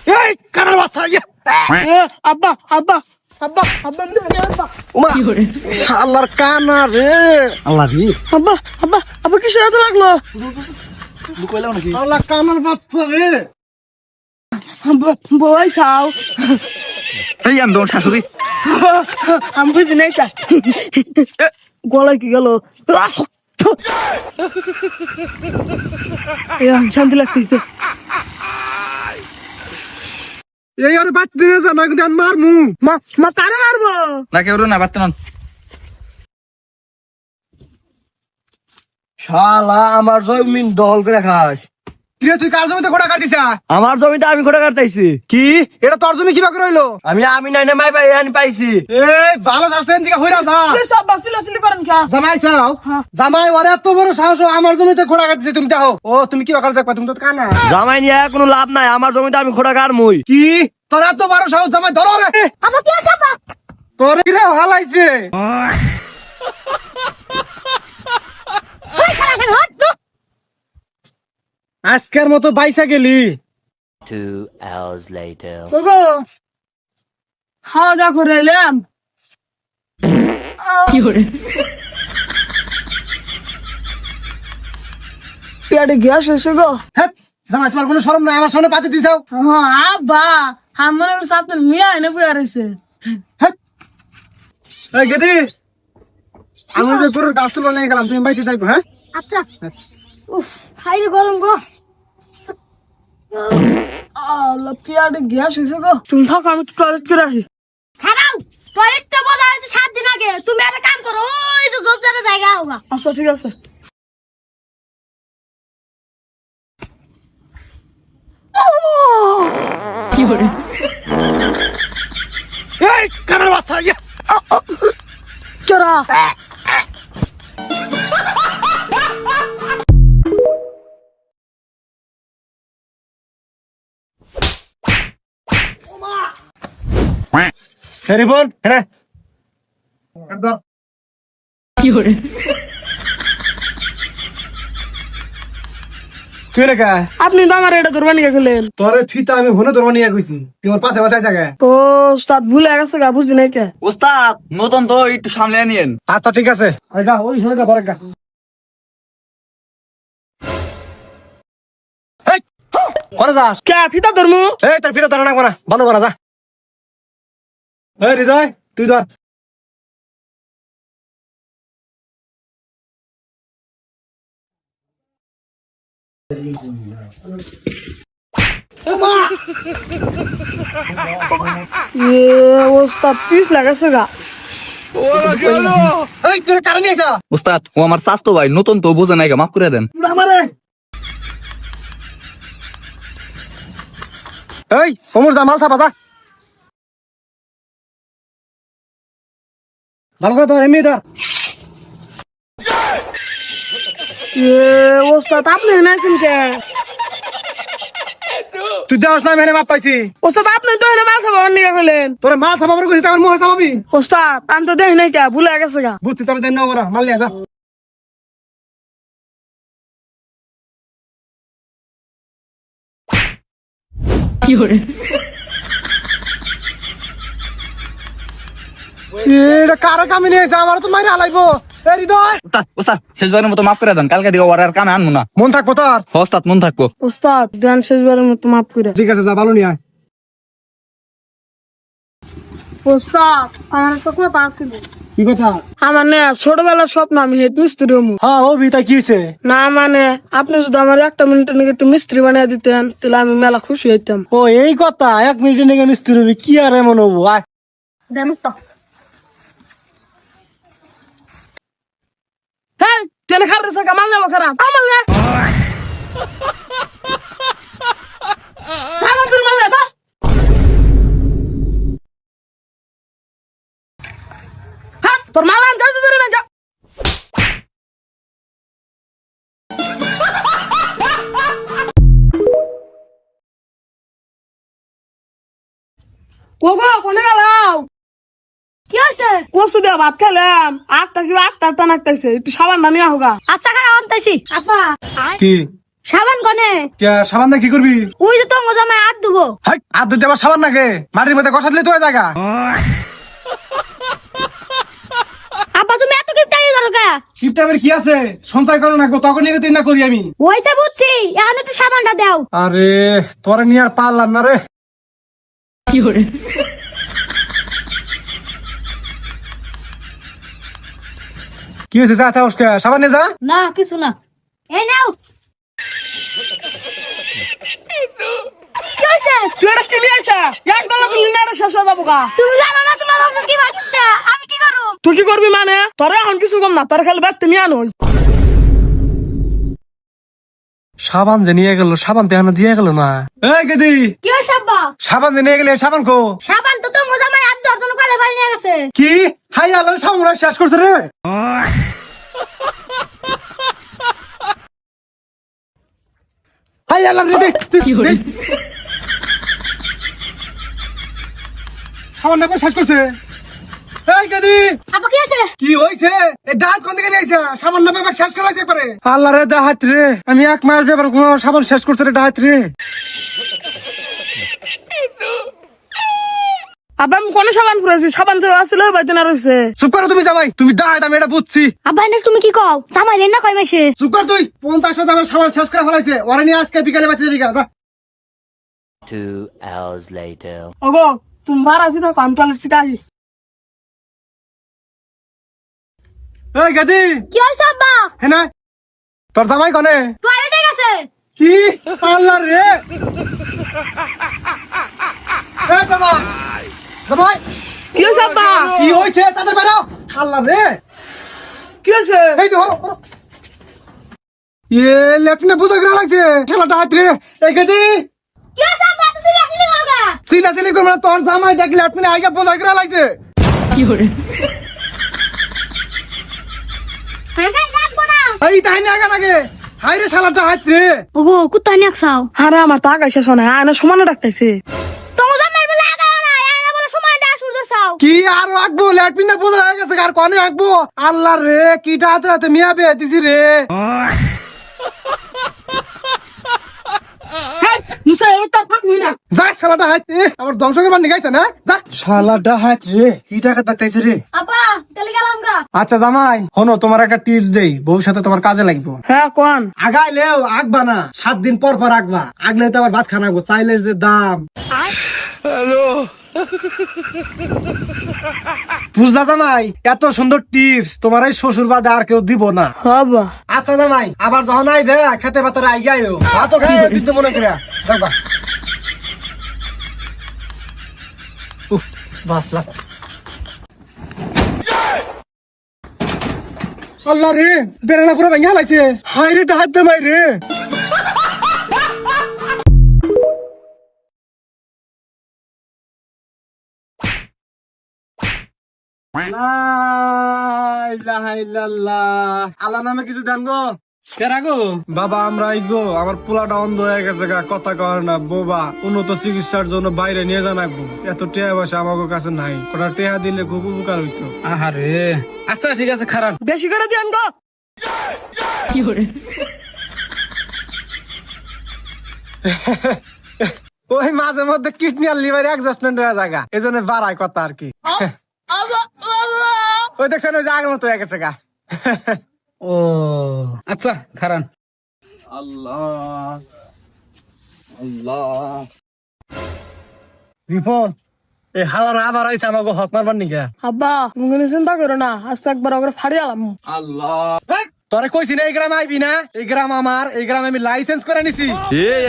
এই কানার বাচ্চা আব্বা আব্বা আব্বা আব্বা ওমা শালার কানা রে আল্লাহ রে আব্বা আব্বা আব্বা কিসের এত লাগলো? কইলাম নাকি শালা কানার বাচ্চা রে বই চাও এই আমি দোন শাশুড়ি আমি বুঝি নাই গলায় কি গেল? শান্তি লাগতেছে। এই আর বাচ্চা দিনে যা না কিন্তু আমি মারমু মা মা কারে মারবো? না কেউ না বাচ্চা নন। শালা আমার জমিন দখল করে খাস। কিরে তুই কার জমিতে খোঁড়া কাটিস? আমার জমিতে আমি খোঁড়া কাটতাইছি। কি এটা তোর জমি কিভাবে রইলো? আমি নাই না মাই পাই আনি পাইছি। এই ভালো যাচ্ছেন দিকে হইরা যা সব বাসিলাসিলি করেন খা জামাই চাও জামাই ওরে এত বড় সাহস আমার জমিতে খোঁড়া কাটছে তুমি দেখো ও তুমি কি অকাল দেখবা তুমি তো কানা জামাই নিয়ে কোনো লাভ নাই, আমার জমিতে আমি খোঁড়া কাটমুই। কি তোর এত বড় সাহস জামাই ধরো রে আমার কি আছে আপা? তোর কি রে হালাইছে কই খারাপ হট তো আজকের মতো বাইসা গেলি 2 hours later. ওগো খাওয়া দাওয়া করে এলাম। কি করে পেটে গ্যাস এসে গো। হ্যাঁ জামাই তোমার কোনো শরম নাই আমার সামনে পাতি দিছাও হ্যাঁ আব্বা আমার সাথে মিয়া এনে পুরা রয়েছে। এই গেদি আমি যে পুরো গাছ তুলে নিয়ে গেলাম তুমি বাইতে থাকবো হ্যাঁ আচ্ছা উফ খাইরে গরম গো। আল্লাহ পেটে গ্যাস এসে গো। তুমি থাকো আমি টয়লেট করে আসি। খারাও টয়লেটটা বোঝা আছে 7 দিন আগে। তুমি একটা কাম করো, ওই যে জব জায়গা জায়গা হোগা। আচ্ছা ঠিক আছে। কি করে এই কানার বাচ্চা চরা টেলিফোন হ্যাঁ একদম কি করে তুই রেখা আপনি তো আমার এটা ধরবা নিয়ে গেলেন। তোর ফিতা আমি হনে ধরবা নিয়ে গেছি তুই ওর পাশে বসাই থাকে তো উস্তাদ ভুলে গেছে গা বুঝি নাই কে। ওস্তাদ নতুন তো একটু সামলে নিয়েন। আচ্ছা ঠিক আছে ওই যা ওই শুনে যা বড় গা এই করে যাস কে ফিতা ধরমু? এই তোর ফিতা ধরে না কোনা বন্ধ করা যা এই হৃদয় তুই ধর ওস্তাদ পিস লাগাছে গা। এই তোর কারণ নিয়েছা ওস্তাদ ও আমার স্বাস্থ্য ভাই নতুন তো বোঝে নাই, মাফ করে দেন। আমারে এই ওমর জামাল সাবা যা ভালো করে ধর এমনি ধর ওস্তাদ আপনি হেনাইছেন কে? তুই দেওয়াস না মেনে মাপ পাইছি ওস্তাদ আপনি তো হেনে মাথা বাবার নিয়ে গেলেন। তোর মাল সাবাবার কইছিস আমার মুহে সাবাবি ওস্তাদ আমি তো দেখি নাই কে ভুলে গেছে গা। বুঝছি তোর দেন না ওরা মাল নিয়ে যা কি করে এটা কারো কামে নিয়েছে আমার তো মাইরে হালাইবো এই হৃদয় ওস্তাদ ওস্তাদ শেষবারের মতো মাফ করে দেন, কালকে দিকে ওর আর কামে আনবো না। মন থাকবো তোর ওস্তাদ মন থাকবো। ওস্তাদ ধ্যান শেষবারের মতো মাফ করে। ঠিক আছে যা ভালো নিয়ে আয় ওস্তাদ আমার একটা কথা আছিল। কি কথা আমার না ছোটবেলার স্বপ্ন আমি হেড মিস্ত্রি হমু। হ্যাঁ ও বিতা কি হয়েছে না মানে আপনি যদি আমার একটা মিনিটের নাকি একটু মিস্ত্রি বানিয়ে দিতেন তাহলে আমি মেলা খুশি হইতাম। ও এই কথা 1 মিনিটের নাকি মিস্ত্রি হবি কি আর এমন হবো আয় দেন ওস্তাদ। হ্যাঁ টেনে খাল রেসে কামাল নেবো খারাপ কামাল না তোর মালা আনতে ধরে না যা। ওগো কোনে গেলাম? কি হইছে? কসু দিয়া ভাত খেলাম 8টা নাকতাইছে একটু সাবান না নিয়ে হোগা। আচ্ছা খারাপ আনতাইছি। আপা কি সাবান কোনে? সাবান দা কি করবি ওই যে তোমার জামাই হাত ধুবো। হাই আর দুইটা আবার সাবান নাকি মাটির মধ্যে কষা দিলে তো জায়গা। আব্বা তুমি এত কিপটামি করো কে? কিপটামের কি আছে, সঞ্চয় করে না তখন নিয়ে তুই না করি আমি। ওইসে বুঝছি, এখন একটু সাবানটা দাও। আরে তোরে নিয়ে আর পারলাম না রে। কি হয়েছে, যা থাক সাবান নিয়ে যা। না কিছু না, এই নাও। কি হয়েছে? তুই এটা কিনে আসা এক ডলার কিনে না শেষ হয়ে যাবো গা। তুমি জানো না তোমার অবস্থা কি বাকিতে, আমি কি করব? তুই কি করবি মানে? তোরা এখন কিছু কম না, তোর খালি ব্যক্তি নিয়ে আনো। সাবান যে নিয়ে গেল, সাবান দেখানো দিয়ে গেল না। এই গেদি, কি হয়েছে আব্বা? সাবান যে নিয়ে গেলে সাবান কো? সাবান তো তোমার জামাই আর 10 জন কালে বাড়ি নিয়ে গেছে। কি হাই আল্লাহ, সাবান শেষ করছে রে। হাই আল্লাহ রে, সাবান না শেষ করছে। এই গেদি, আব্বা কি আছে? কি হয়েছে? এই ডাক কোন দিকে নিয়েছে? সাবান না ব্যাপার শেষ করা যাইতে পারে। আল্লাহ রে ডাহাত রে, আমি 1 মাস ব্যাপার কোন সাবান শেষ করছে রে ডাহাত রে। আব্বা আমি কোন সাবান করেছি? সাবান যে আসলে বাইতে না রয়েছে। চুপ করো তুমি জামাই, তুমি ডাহাত, আমি এটা বুঝছি। আব্বা এনে তুমি কি কও? জামাই রে না কই মাসে? চুপ কর তুই, 50 আমার সাবান শেষ করে ফেলাইছে। ওরে নিয়ে আজকে বিকালে বাঁচিয়ে দিবি যা। 2 hours later. ওগো তুমি বার আছি তো কন্ট্রোলের থেকে আসিস। এই গেদি, কি হয়েছে আব্বা? হ্যাঁ না তোর জামাই কনে? টয়লেটে গেছে। কি আল্লাহ রে, এই জামাই, জামাই কি হয়েছে আব্বা? কি হয়েছে তাদের বেরো। আল্লাহ রে, কি হয়েছে? এই তো লেফটনে বুঝা গেল লাগছে খেলাটা হাত রে। এই গেদি, কি হয়েছে আব্বা? তুমি আসলে করগা। চিল্লাচিল্লি করবে না, তোর জামাই দেখলে লেফটনে আইগা বুঝা গেল লাগছে। হ্যাঁ গাই রাখবো না। এই তাই না আগা লাগে, হাই রে শালাটা হাত রে। ওগো কুত্তা নিয়ে খাও। আরে আমার তো আগাইছে শোনা, আয়না সমানে ডাকতেছে। তোমার জামাই বলে আগাও না, এরা বলে সময় দা সূর্য চাও। কি আর আঁকবো, লেফটনে বুঝা হয়ে গেছে আর কনে আঁকবো। আল্লাহ রে, কিটা হাতে হাতে মিয়া বে দিছি রে। হ্যাঁ মুসা এবার তো থাকবি না। যা শালাটা হাত রে, আমার ধ্বংস করবার নিগাইছে না। যা শালাটা হাত রে, কি টাকা দেখতেছে রে। আব্বা তাহলে গেলাম গা। আচ্ছা জামাই হনো, তোমার একটা টিপস দেই, ভবিষ্যতে তোমার কাজে লাগবে। হ্যাঁ কোন? আগাইলেও আঁকবা না, 7 দিন পর পর আঁকবা। আগলে তো আবার ভাত খানা গো, চাইলের যে দাম। বুঝলা জামাই, এত সুন্দর টিপস তোমার এই শ্বশুর বাদে আর কেউ দিব না। হবা আচ্ছা জামাই, আবার যখন আইবে খেতে পাতারে আইগাইও, ভাতও খাই দিতে মনে করে যাবা। উফ বাসলা। আল্লাহ রে, বেড়ানা পুরো ভেঙে হালাইছে। হাই রে ডাহাত দে মাই রে। আল্লাহ নামে কিছু দেন গো। বাবা আমরা আইগো, আমার পোলাটা অন্ধ হয়ে গেছে গা, কথা কর না বোবা। উন্নত চিকিৎসার জন্য বাইরে নিয়ে যান আঁকবো। এত টেহা পয়সা আমার কাছে নাই, ওটা টেহা দিলে খুব উপকার হইতো। আহারে আচ্ছা ঠিক আছে খারাপ। বেশি করে দিয়ান গো। ওই মাঝে মধ্যে কিডনি আর লিভার অ্যাডজাস্টমেন্ট হয়ে জায়গা, এই জন্য বাড়ায় কথা আর কি। ওই দেখছেন, ওই যে আগের মতো হয়ে গেছে গা। ও আচ্ছা খারাপ। রিপন, এই হালার আবার আইসা আমাকে হক মারবার নিকা। আব্বা তুমি কোনো চিন্তা করো না, আজকে একবার ওকে ফাড়ি আলাম। তোরে কইছি না এই গ্রামে আইবি না, এই গ্রাম আমার, এই গ্রামে আমি লাইসেন্স করে নিছি।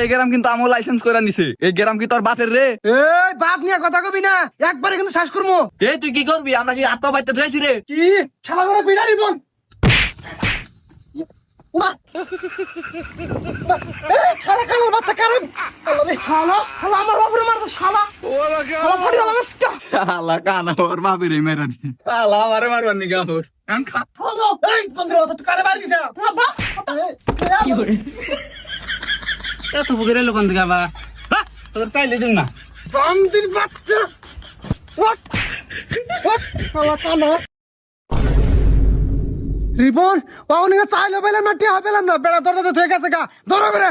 এই গ্রাম কিন্তু আমার লাইসেন্স করে নিছে। এই গ্রাম কি তোর বাপের রে? এই বাপ নিয়ে কথা কবি না, একবারে কিন্তু শ্বাস করবো। এই তুই কি করবি? আমরা কি আত্মা বাইতে ধরেছি রে? কি খেলা করে বিড়া রিপন। খেলা খেলা মাথা কারণ শালা শালা আমার বাপরে মারবো শালা। শালা ফাড়ি আলাম আজকে। আল্লাহ কানা ওর বাপের মেরা দি। আল্লাহ আমারে মারবার নিগা ওর। আমি খা। এই 15 তুই কারে বাড়ি দিছা। এত বুকের লোক থেকে আবার তোদের চাইলে দিন না। বান্দির বাচ্চা। হোয়াট শালা কানা। রিপন পাউনি চাইলে পেলাম না, টিয়া পেলাম না, বেড়া দরজাতে থয়ে গেছে গা, ধরো করে।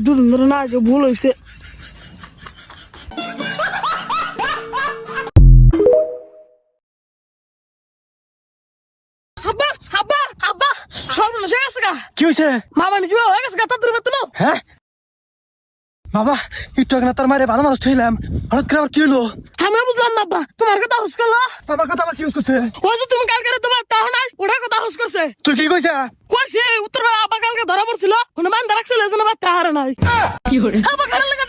দুদিন ধরে না আগে ভুল হয়েছে। আব্বা আব্বা আব্বা সর্বনাশ হয়ে গেছে গা। কি হয়েছে? মামা নাকি হয়ে গেছে গা, তাড়াতাড়ি বেতন নাও। হ্যাঁ বাবা, একটু আগে না তার মায়ের ভালো মানুষ ঠইলাম, হঠাৎ করে আবার কি হলো? আমি বুঝলাম না আব্বা, তোমার কথা হুস করলো। আমার কথা আবার কি ইউজ করছে? ওই যে তুমি কালকে তোমার তাহ নাই, ওটার কথা হুস করছে। তুই কি কইছা? কইছে উত্তর আব্বা কালকে ধরা পড়ছিল, মান ধরা রাখছিল, এই জন্য বাচ্চা হারে নাই। আব্বা কালকে